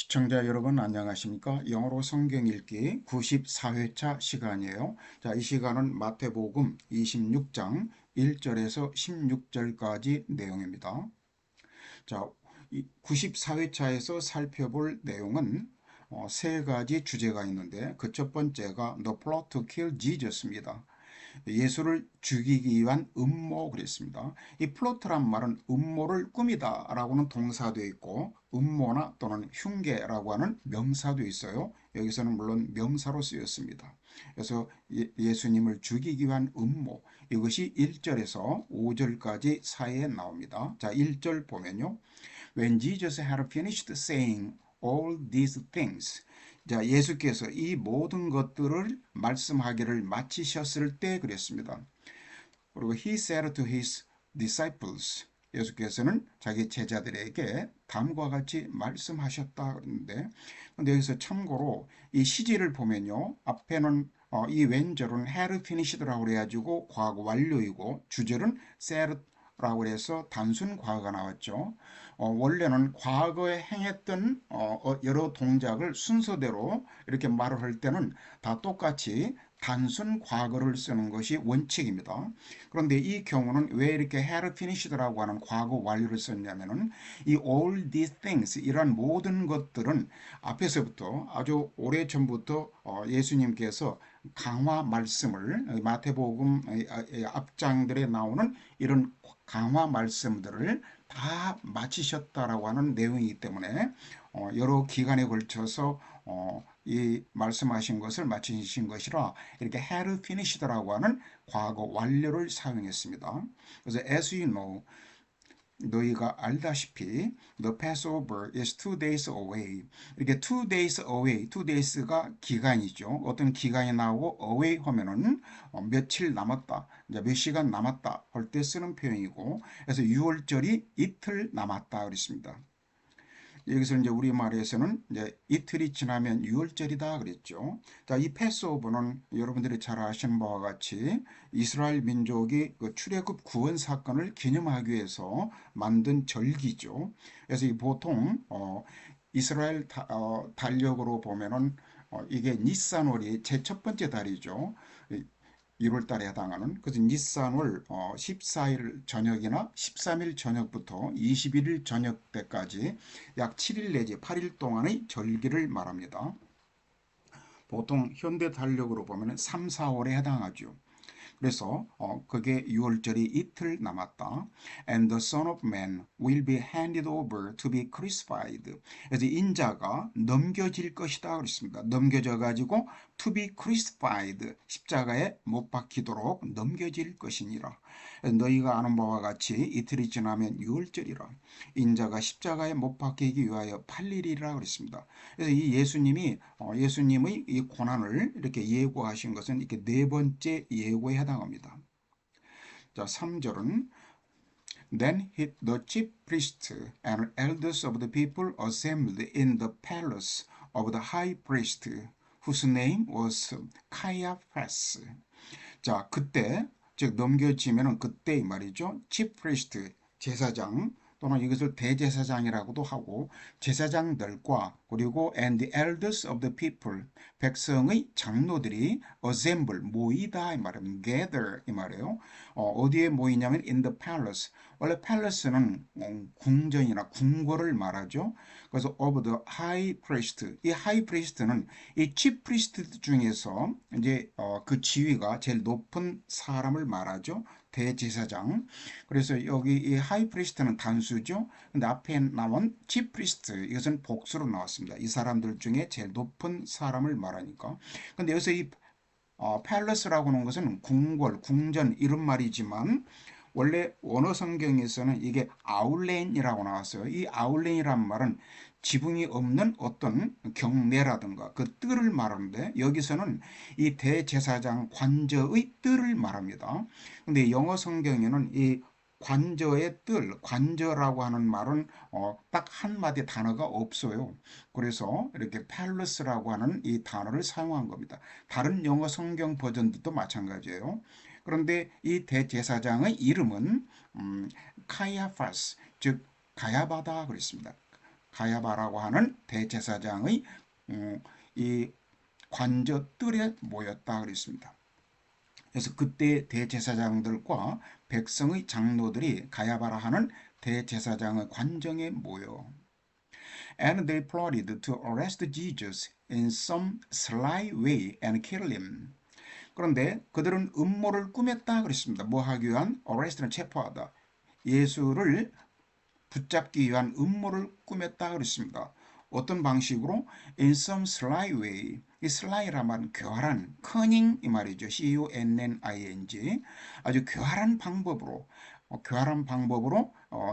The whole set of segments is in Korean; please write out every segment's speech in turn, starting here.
시청자 여러분 안녕하십니까? 영어로 성경 읽기 94회차 시간이에요. 자, 이 시간은 마태복음 26장 1절에서 16절까지 내용입니다. 자, 이 94회차에서 살펴볼 내용은 세 가지 주제가 있는데 그 첫 번째가 The plot to kill Jesus입니다. 예수를 죽이기 위한 음모 그랬습니다. 이 플로트란 말은 음모를 꾸미다 라고는 동사도 있고 음모나 또는 흉계라고 하는 명사도 있어요. 여기서는 물론 명사로 쓰였습니다. 그래서 예수님을 죽이기 위한 음모, 이것이 1절에서 5절까지 사이에 나옵니다. 자, 1절 보면요. When Jesus had finished saying all these things, 자, 예수께서 이 모든 것들을 말씀하기를 마치셨을 때 그랬습니다. 그리고 he said to his disciples, 예수께서는 자기 제자들에게 다음과 같이 말씀하셨다 그러는데, 근데 여기서 참고로 이 시제를 보면요, 앞에는 이 왼절은 had finished라고 그래가지고 과거 완료이고 주절은 said라고 해서 단순 과거가 나왔죠. 원래는 과거에 행했던 여러 동작을 순서대로 이렇게 말을 할 때는 다 똑같이 단순 과거를 쓰는 것이 원칙입니다. 그런데 이 경우는 왜 이렇게 had finished라고 하는 과거 완료를 썼냐면은 이 all these things 이런 모든 것들은 앞에서부터 아주 오래 전부터 예수님께서 강화 말씀을 마태복음 앞장들에 나오는 이런 강화 말씀들을 다 마치셨다라고 하는 내용이기 때문에 여러 기간에 걸쳐서 이 말씀하신 것을 마치신 것이라 이렇게 had finished라고 하는 과거 완료를 사용했습니다. 그래서 as you know, 너희가 알다시피 the Passover is 2 days away. 이렇게 2 days away, 2days가 기간이죠. 어떤 기간이 나오고 away 하면은 며칠 남았다, 이제 몇 시간 남았다 할 때 쓰는 표현이고, 그래서 6월절이 이틀 남았다 그랬습니다. 여기서 이제 우리말에서는 이제 이틀이 지나면 6월절이다 그랬죠. 자, 이 패스오버는 여러분들이 잘 아시는 바와 같이 이스라엘 민족이 그 출애굽 구원 사건을 기념하기 위해서 만든 절기죠. 그래서 이 보통 이스라엘 달력으로 보면은 이게 니산월이 제 첫 번째 달이죠. 1월 달에 해당하는, 그래서 니산월 14일 저녁이나 13일 저녁부터 21일 저녁 때까지 약 7일 내지 8일 동안의 절기를 말합니다. 보통 현대 달력으로 보면 3, 4월에 해당하죠. 그래서 그게 6월절이 이틀 남았다. And the Son of Man will be handed over to be crucified. 그래서 인자가 넘겨질 것이다 그랬습니다. 넘겨져 가지고 to be crucified, 십자가에 못 박히도록 넘겨질 것이니라. 너희가 아는 바와 같이 이틀이 지나면 6월절이라. 인자가 십자가에 못 박히기 위하여 팔리리라 그랬습니다. 그래서 이 예수님의 이 고난을 이렇게 예고하신 것은 이렇게 네 번째 예고에 해당합니다. 자, 3절은 Then the chief priests and elders of the people assembled in the palace of the high priest, whose name was Caiaphas. 자, 그때, 즉 넘겨지면은 그때 이 말이죠. chief priest, 제사장, 또는 이것을 대제사장이라고도 하고, 제사장들과 그리고 and the elders of the people, 백성의 장로들이 assemble, 모이다 이 말입니다. gather 이 말이에요. 어디에 모이냐면 in the palace. 원래 palace는 궁전이나 궁궐을 말하죠. 그래서 of the high priest, 이 high priest는 이 chief priest 중에서 이제 그 지위가 제일 높은 사람을 말하죠. 대제사장. 그래서 여기 이 하이프리스트는 단수죠. 근데 앞에 나온 치프리스트, 이것은 복수로 나왔습니다. 이 사람들 중에 제일 높은 사람을 말하니까. 근데 여기서 이 팰러스라고 하는 것은 궁궐, 궁전 이런 말이지만 원래 원어 성경에서는 이게 아울렛이라고 나왔어요. 이 아울렛이란 말은 지붕이 없는 어떤 경내라든가 그 뜰을 말하는데, 여기서는 이 대제사장 관저의 뜰을 말합니다. 근데 영어 성경에는 이 관저의 뜰, 관저라고 하는 말은 딱 한마디 단어가 없어요. 그래서 이렇게 팰러스라고 하는 이 단어를 사용한 겁니다. 다른 영어 성경 버전들도 마찬가지예요. 그런데 이 대제사장의 이름은 카야파스, 즉 가야바다 그랬습니다. 가야바라고 하는 대제사장의 이 관저뜰에 모였다 그랬습니다. 그래서 그때 대제사장들과 백성의 장로들이 가야바라 하는 대제사장의 관정에 모여 And they plotted to arrest Jesus in some sly way and kill him. 그런데 그들은 음모를 꾸몄다 그랬습니다. 뭐 하기 위한? arrest는 체포하다. 예수를 붙잡기 위한 음모를 꾸몄다 그랬습니다. 어떤 방식으로? In some sly way. 이 sly란 말은 교활한, cunning 이 말이죠. C-U-N-N-I-N-G. 아주 교활한 방법으로,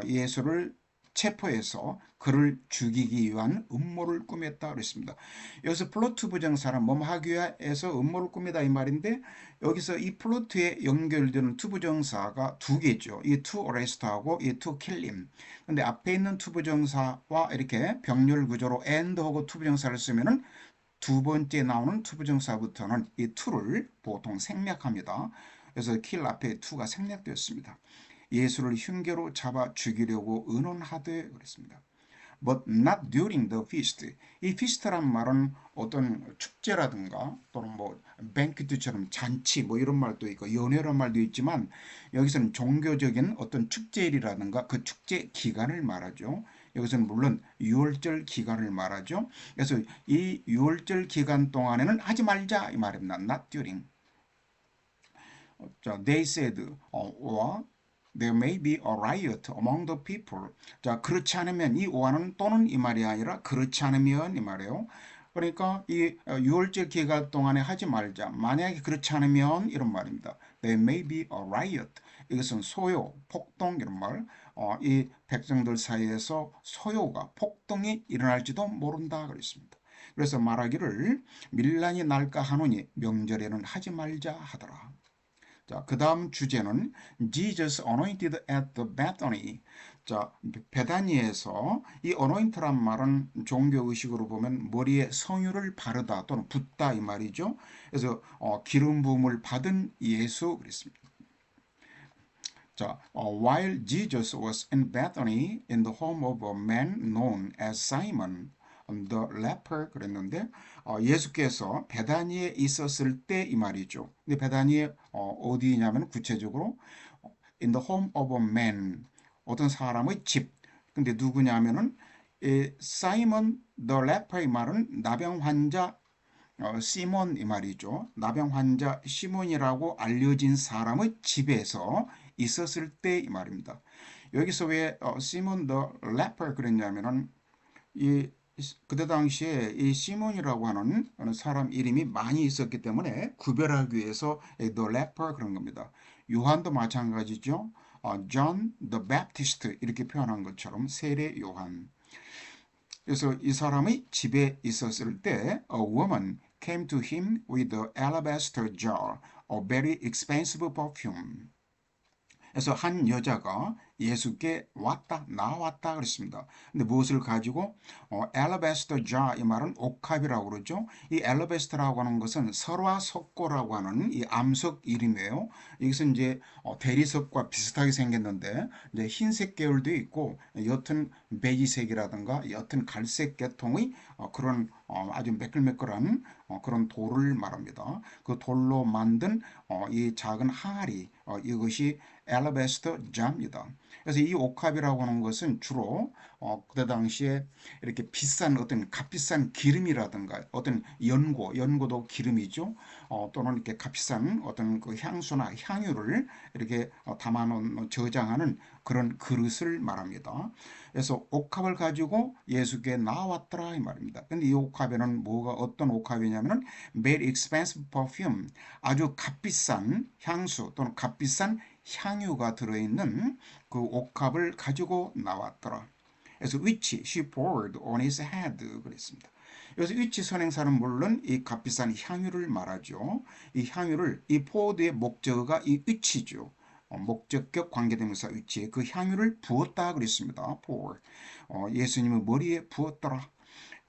예수를 체포해서 그를 죽이기 위한 음모를 꾸몄다 그랬습니다. 여기서 플로트 부정사는 뭐뭐 하기 위해서 음모를 꾸미다 이 말인데 여기서 이 플로트에 연결되는 투부정사가 두 개죠. 이 to arrest하고 이 to kill him. 근데 앞에 있는 투부정사와 이렇게 병렬 구조로 and하고 투부정사를 쓰면은 두 번째 나오는 투부정사부터는 이 to를 보통 생략합니다. 그래서 kill 앞에 to가 생략되었습니다. 예수를 흉계로 잡아 죽이려고 의논하되 그랬습니다. But not during the feast. 이 feast란 말은 어떤 축제라든가 또는 뭐 뱅퀴트처럼 잔치 뭐 이런 말도 있고 연회란 말도 있지만 여기서는 종교적인 어떤 축제일이라든가 그 축제 기간을 말하죠. 여기서는 물론 유월절 기간을 말하죠. 그래서 이 유월절 기간 동안에는 하지 말자 이 말입니다. Not during. 자, they said, or there may be a riot among the people. 자, 그렇지 않으면 이 오하는 또는 이 말이 아니라 그렇지 않으면 이 말이에요. 그러니까 이 6월절 기간 동안에 하지 말자. 만약에 그렇지 않으면 이런 말입니다. There may be a riot. 이것은 소요, 폭동 이런 말. 이 백성들 사이에서 소요가 폭동이 일어날지도 모른다 그랬습니다. 그래서 말하기를 밀란이 날까 하노니 명절에는 하지 말자 하더라. 자, 그 다음 주제는 Jesus anointed at the Bethany. 자, 베다니에서 이 anoint란 말은 종교의식으로 보면 머리에 성유를 바르다 또는 붓다 이 말이죠. 그래서 기름 부음을 받은 예수 그랬습니다. 자, while Jesus was in Bethany in the home of a man known as Simon the leper 그랬는데 예수께서 베다니에 있었을 때 이 말이죠. 근데 베다니에 어디냐면 구체적으로 in the home of a man 어떤 사람의 집. 근데 누구냐면은 사이먼 the leper 이 말은 나병 환자 시몬 이 말이죠. 나병 환자 시몬이라고 알려진 사람의 집에서 있었을 때 이 말입니다. 여기서 왜 시몬 the leper 그랬냐면은 이 그때 당시에 이 시몬이라고 하는 사람 이름이 많이 있었기 때문에 구별하기 위해서 the leper 그런 겁니다. 요한도 마찬가지죠. John the Baptist 이렇게 표현한 것처럼 세례 요한. 그래서 이 사람의 집에 있었을 때 a woman came to him with an alabaster jar, a very expensive perfume. 그래서 한 여자가 예수께 나왔다 그랬습니다. 근데 무엇을 가지고? alabaster jar 이 말은 옥합이라고 그러죠. 이 alabaster라고 하는 것은 설화석고라고 하는 이 암석 이름이에요. 여기서 이제 대리석과 비슷하게 생겼는데 이제 흰색 계열도 있고 옅은 베이지색이라든가 옅은 갈색 계통의 그런 아주 매끌매끌한 그런 돌을 말합니다. 그 돌로 만든 이 작은 항아리 이것이 엘라베스터 자입니다. 그래서 이 옥합이라고 하는 것은 주로 그때 당시에 이렇게 비싼 어떤 값비싼 기름이라든가 어떤 연고도 기름이죠. 또는 이렇게 값비싼 어떤 그 향수나 향유를 이렇게 담아놓은 저장하는 그런 그릇을 말합니다. 그래서 옥합을 가지고 예수께 나왔더라 이 말입니다. 근데 이 옥합에는 어떤 옥합이냐면은 very expensive perfume 아주 값비싼 향수 또는 값비싼 향유가 들어있는 그 옥합을 가지고 나왔더라. 그래서 which she poured on his head 그랬습니다. 그래서 which 선행사는 물론 이 값비싼 향유를 말하죠. 이 향유를 이 poured의 목적어가 이 which죠. 목적격 관계대명사 which 그 향유를 부었다 그랬습니다. pour 예수님의 머리에 부었더라.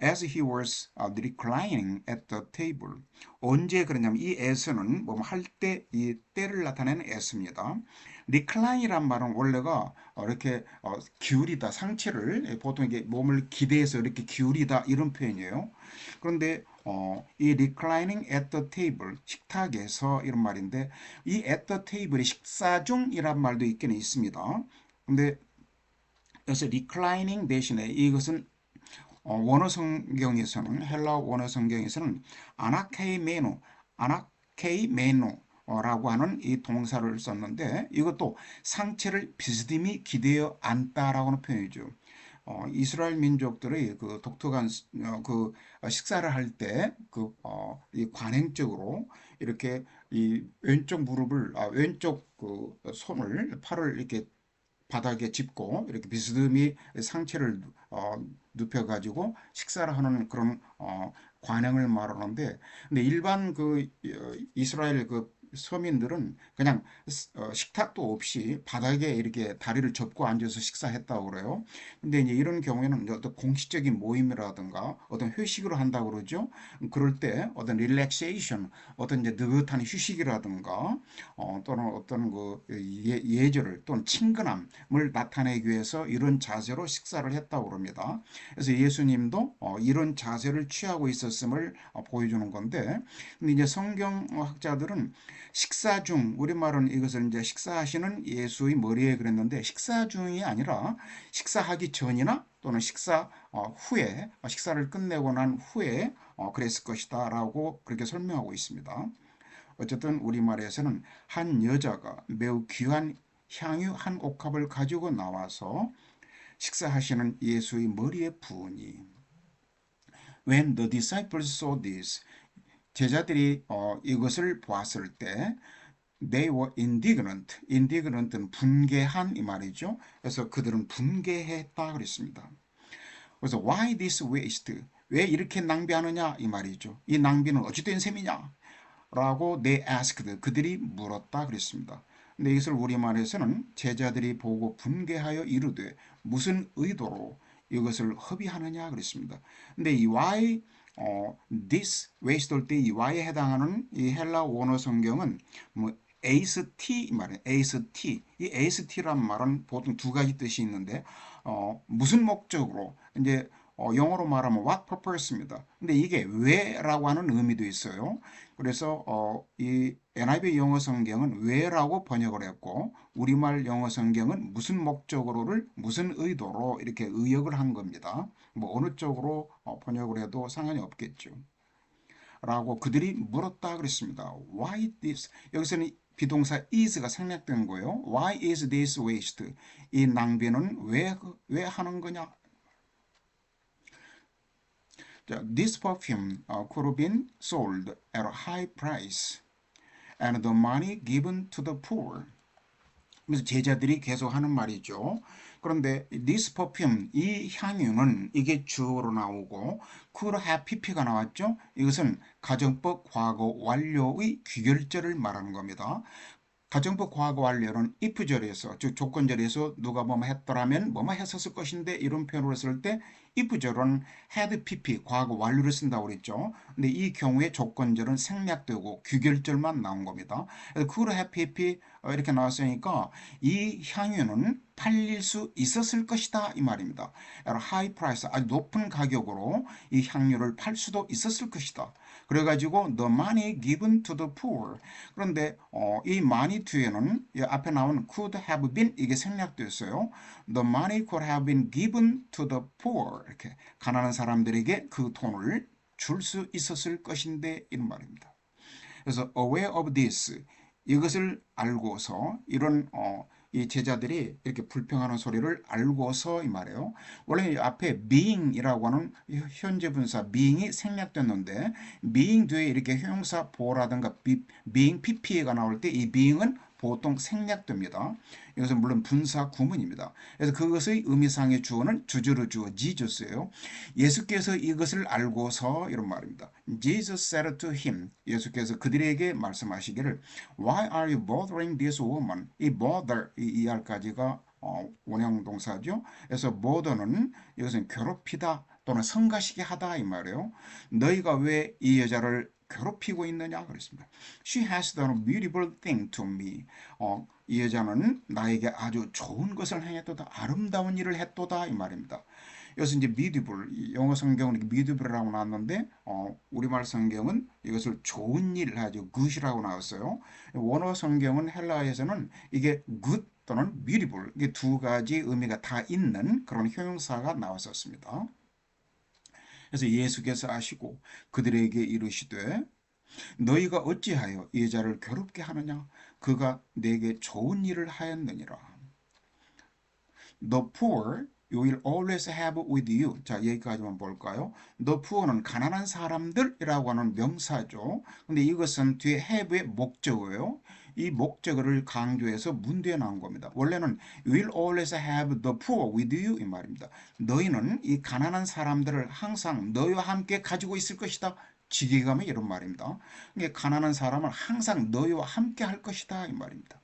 as he was reclining at the table. 언제 그러냐면 이 as는 뭐 할 때 이 때를 나타내는 as입니다. recline이란 말은 원래가 이렇게 기울이다, 상체를 보통 이게 몸을 기대서 이렇게 기울이다 이런 표현이에요. 그런데 이 reclining at the table, 식탁에서 이런 말인데 이 at the table이 식사 중이란 말도 있기는 있습니다. 근데 그래서 reclining 대신에 이것은 원어 성경에서는 헬라 원어 성경에서는 아나케이메노라고 하는 이 동사를 썼는데 이것도 상체를 비스듬히 기대어 앉다라고는 표현이죠. 이스라엘 민족들의 그 독특한 그 식사를 할 때 그 이 관행적으로 이렇게 이 왼쪽 무릎을 왼쪽 그 손을 팔을 이렇게 바닥에 짚고 이렇게 비스듬히 상체를 눕혀가지고 식사를 하는 그런 관행을 말하는데, 근데 일반 그 이스라엘 그 서민들은 그냥 식탁도 없이 바닥에 이렇게 다리를 접고 앉아서 식사했다고 그래요. 근데 이제 이런 경우에는 어떤 공식적인 모임이라든가 어떤 회식을 한다고 그러죠. 그럴 때 어떤 릴렉세이션, 어떤 이제 느긋한 휴식이라든가 또는 어떤 그 예절을 또는 친근함을 나타내기 위해서 이런 자세로 식사를 했다고 그럽니다. 그래서 예수님도 이런 자세를 취하고 있었음을 보여주는 건데, 근데 이제 성경학자들은 식사 중, 우리말은 이것을 이제 식사하시는 예수의 머리에 그랬는데 식사 중이 아니라 식사하기 전이나 또는 식사 후에, 식사를 끝내고 난 후에 그랬을 것이다 라고 그렇게 설명하고 있습니다. 어쨌든 우리말에서는 한 여자가 매우 귀한 향유 한 옥합을 가지고 나와서 식사하시는 예수의 머리에 부으니, When the disciples saw this, 제자들이 이것을 보았을 때 they were indignant. indignant는 분개한 이 말이죠. 그래서 그들은 분개했다 그랬습니다. 그래서 why this waste? 왜 이렇게 낭비하느냐 이 말이죠. 이 낭비는 어찌 된 셈이냐? 라고 they asked. 그들이 물었다 그랬습니다. 근데 이것을 우리말에서는 제자들이 보고 분개하여 이르되 무슨 의도로 이것을 허비하느냐 그랬습니다. 근데 이 why this waste 할 때 이 why에 해당하는 이 헬라 원어 성경은 뭐 AST 말이에요. AST. 이 AST란 말은 보통 두 가지 뜻이 있는데 무슨 목적으로 이제 영어로 말하면 what purpose입니다. 근데 이게 왜라고 하는 의미도 있어요. 그래서 이 NIV 영어 성경은 왜라고 번역을 했고 우리말 영어 성경은 무슨 목적으로를 무슨 의도로 이렇게 의역을 한 겁니다. 뭐 어느 쪽으로 번역을 해도 상관이 없겠죠. 라고 그들이 물었다 그랬습니다. Why this? 여기서는 비동사 is가 생략된 거예요. Why is this waste? 이 낭비는 왜 하는 거냐? This perfume could have been sold at a high price and the money given to the poor. 그래서 제자들이 계속 하는 말이죠. 그런데 this perfume, 이 향유는 이게 주어로 나오고 could have pp가 나왔죠. 이것은 가정법 과거 완료의 귀결절을 말하는 겁니다. 가정법 과거 완료는 if절에서 즉 조건절에서 누가 뭐뭐 했더라면 뭐뭐 했었을 것인데 이런 표현으로 쓸 때 if절은 had pp 과거 완료를 쓴다고 그랬죠. 근데 이 경우에 조건절은 생략되고 귀결절만 나온 겁니다. 그래서 could have pp 이렇게 나왔으니까 이 향유는 팔릴 수 있었을 것이다 이 말입니다. high price 아주 높은 가격으로 이 향유를 팔 수도 있었을 것이다. 그래가지고 the money given to the poor. 그런데 이 money 뒤에는 앞에 나온 could have been 이게 생략됐어요. The money could have been given to the poor. 이렇게 가난한 사람들에게 그 돈을 줄 수 있었을 것인데 이런 말입니다. 그래서 aware of this 이것을 알고서 이런 이 제자들이 이렇게 불평하는 소리를 알고서 이 말이에요. 원래 앞에 being이라고 하는 현재 분사 being이 생략됐는데 being 뒤에 이렇게 형용사 보라든가 being pp가 나올 때 이 being은 보통 생략됩니다. 이것은 물론 분사 구문입니다. 그래서 그것의 의미상의 주어는 주저로 주어 지저스예요. 예수께서 이것을 알고서 이런 말입니다. Jesus said to him. 예수께서 그들에게 말씀하시기를 Why are you bothering this woman? 이 bother 이 ER까지가 원형 동사죠. 그래서 bother는 이것은 괴롭히다 또는 성가시게 하다 이 말이에요. 너희가 왜 이 여자를 괴롭히고 있느냐 그랬습니다. She has done a beautiful thing to me. 이 여자는 나에게 아주 좋은 것을 행했도다. 아름다운 일을 했도다 이 말입니다. 여기서 이제 beautiful, 영어 성경은 이렇게 beautiful이라고 나왔는데 우리말 성경은 이것을 좋은 일 하죠. good이라고 나왔어요. 원어 성경은 헬라어에서는 이게 good 또는 beautiful 이게 두 가지 의미가 다 있는 그런 형용사가 나왔었습니다. 그래서 예수께서 아시고 그들에게 이르시되 너희가 어찌하여 이 여자를 괴롭게 하느냐 그가 내게 좋은 일을 하였느니라. The poor you will always have with you. 자, 여기까지만 볼까요? The poor는 가난한 사람들이라고 하는 명사죠. 근데 이것은 뒤에 have의 목적어예요. 이 목적어를 강조해서 문제에 나온 겁니다. 원래는 you will always have the poor with you 이 말입니다. 너희는 이 가난한 사람들을 항상 너희와 함께 가지고 있을 것이다. 지게감이 이런 말입니다. 그러니까 가난한 사람은 항상 너희와 함께 할 것이다 이 말입니다.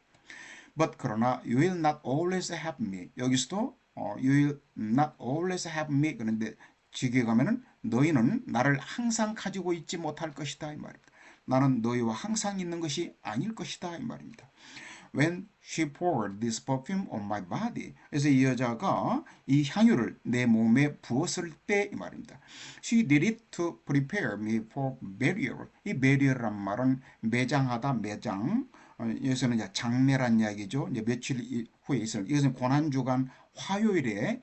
But 그러나 you will not always have me. 여기서도 you will not always have me. 그런데 지게 가면은 너희는 나를 항상 가지고 있지 못할 것이다 이 말입니다. 나는 너희와 항상 있는 것이 아닐 것이다 이 말입니다. When she poured this perfume on my body. 그래서 이 여자가 이 향유를 내 몸에 부었을 때 이 말입니다. She did it to prepare me for burial. 이 burial이란 말은 매장하다 매장. 여기서는 이제 장례란 이야기죠. 이제 며칠 후에 있을 이것은 고난주간 화요일에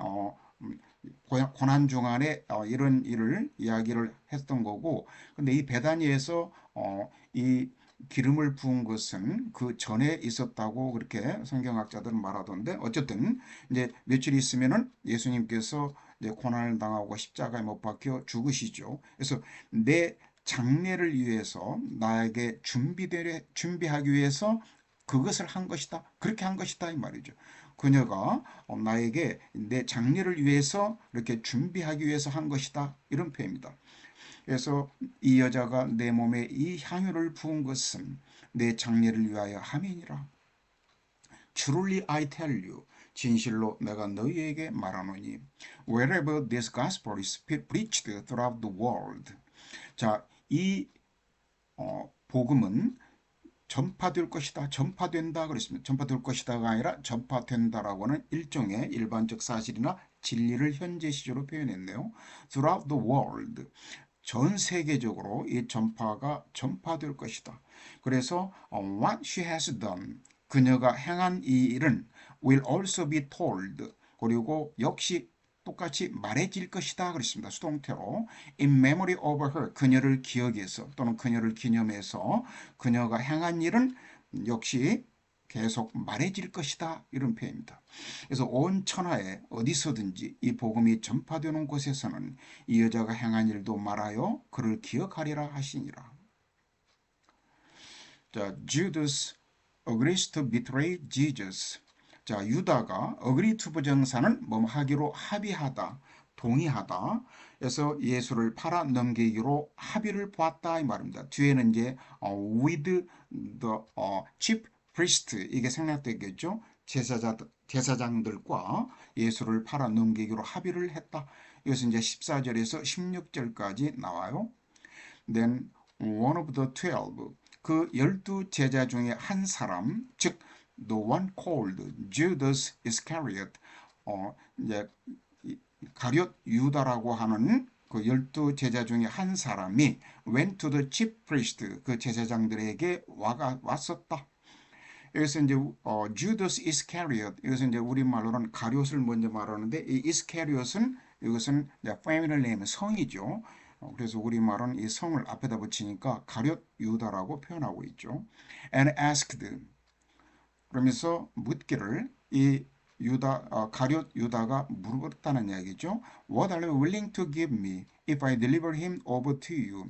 고난주간에 이런 일을 이야기를 했던 거고, 근데 이 베다니에서 이 기름을 부은 것은 그 전에 있었다고 그렇게 성경학자들은 말하던데, 어쨌든 이제 며칠 있으면은 예수님께서 이제 고난을 당하고 십자가에 못 박혀 죽으시죠. 그래서 내 장례를 위해서 나에게 준비하기 위해서 그것을 한 것이다. 그렇게 한 것이다 이 말이죠. 그녀가 나에게 내 장례를 위해서 이렇게 준비하기 위해서 한 것이다. 이런 표현입니다. 그래서 이 여자가 내 몸에 이 향유를 부은 것은 내 장례를 위하여 함이니라. Truly I tell you, 진실로 내가 너희에게 말하노니, wherever this gospel is preached throughout the world. 자, 이 복음은 전파될 것이다. 전파된다 그랬습니다. 전파될 것이다가 아니라 전파된다라고 하는 일종의 일반적 사실이나 진리를 현재 시제로 표현했네요. Throughout the world. 전 세계적으로 이 전파가 전파될 것이다. 그래서 what she has done. 그녀가 행한 이 일은 will also be told. 그리고 역시 똑같이 말해질 것이다 그랬습니다. 수동태로 in memory of her. 그녀를 기억해서 또는 그녀를 기념해서 그녀가 행한 일은 역시 계속 말해질 것이다 이런 표현입니다. 그래서 온 천하에 어디서든지 이 복음이 전파되는 곳에서는 이 여자가 행한 일도 말하여 그를 기억하리라 하시니라. 자, Judas agrees to betray Jesus. 자, 유다가 agree to 부정사는 뭐 하기로 합의하다, 동의하다. 그래서 예수를 팔아 넘기기로 합의를 보았다 이 말입니다. 뒤에는 이제 with the chief priest 이게 생략되겠죠. 제사장들과 예수를 팔아 넘기기로 합의를 했다. 이것은 이제 14절에서 16절까지 나와요. Then one of the 12, 그 12 제자 중에 한 사람, 즉 the one called Judas Iscariot, 이제 가룟 유다라고 하는 그 12 제자 중에 한 사람이 went to the chief priest, 그 제사장들에게 왔었다. 여기서 이제 Judas Iscariot, 이것은 이제 우리말로는 가룟을 먼저 말하는데, 이 Iscariot은 이것은 이제 family name, 성이죠. 그래서 우리말은 이 성을 앞에다 붙이니까 가룟 유다라고 표현하고 있죠. And asked, 그러면서 묻기를 이 가룟 유다가 물었다는 이야기죠. What are you willing to give me if I deliver him over to you?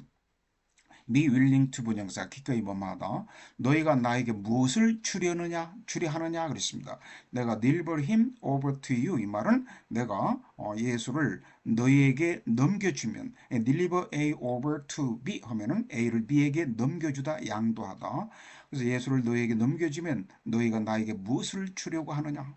be willing to 부정사 기꺼이 뭐마다 너희가 나에게 무엇을 추리하느냐 그랬습니다. 내가 deliver him over to you 이 말은 내가 예수를 너희에게 넘겨주면 deliver A over to B 하면은 A를 B에게 넘겨주다 양도하다. 그래서 예수를 너희에게 넘겨주면 너희가 나에게 무엇을 주려고 하느냐.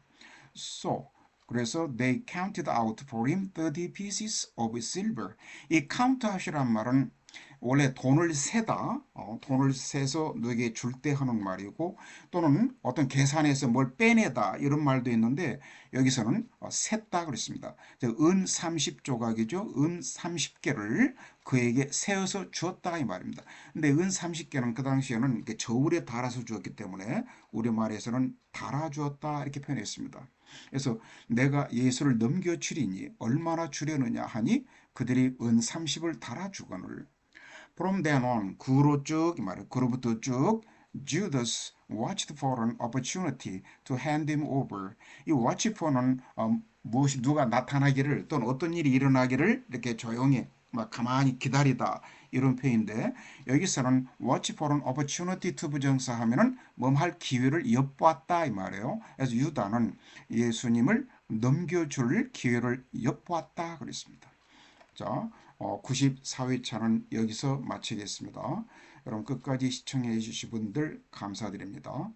So 그래서 they counted out for him 30 pieces of silver. 이 count out이란 말은 원래 돈을 세다, 돈을 세서 너에게 줄 때 하는 말이고, 또는 어떤 계산에서 뭘 빼내다 이런 말도 있는데 여기서는 셌다 그랬습니다. 은 30조각이죠. 은 30개를 그에게 세어서 주었다 이 말입니다. 근데 은 30개는 그 당시에는 이렇게 저울에 달아서 주었기 때문에 우리말에서는 달아주었다 이렇게 표현했습니다. 그래서 내가 예수를 넘겨주리니 얼마나 주려느냐 하니 그들이 은 30을 달아주거늘. From then on, 그 후로 쭉, 이 말이에요. 그로부터 쭉, Judas watched for an opportunity to hand him over. 이 watch for는 무엇이 누가 나타나기를 또는 어떤 일이 일어나기를 이렇게 조용히 막 가만히 기다리다 이런 표현인데 여기서는 watch for an opportunity to 부정사하면은 뭐할 기회를 엿보았다 이 말이에요. 그래서 유다는 예수님을 넘겨줄 기회를 엿보았다 그랬습니다. 자, 94회차는 여기서 마치겠습니다. 여러분 끝까지 시청해 주신 분들 감사드립니다.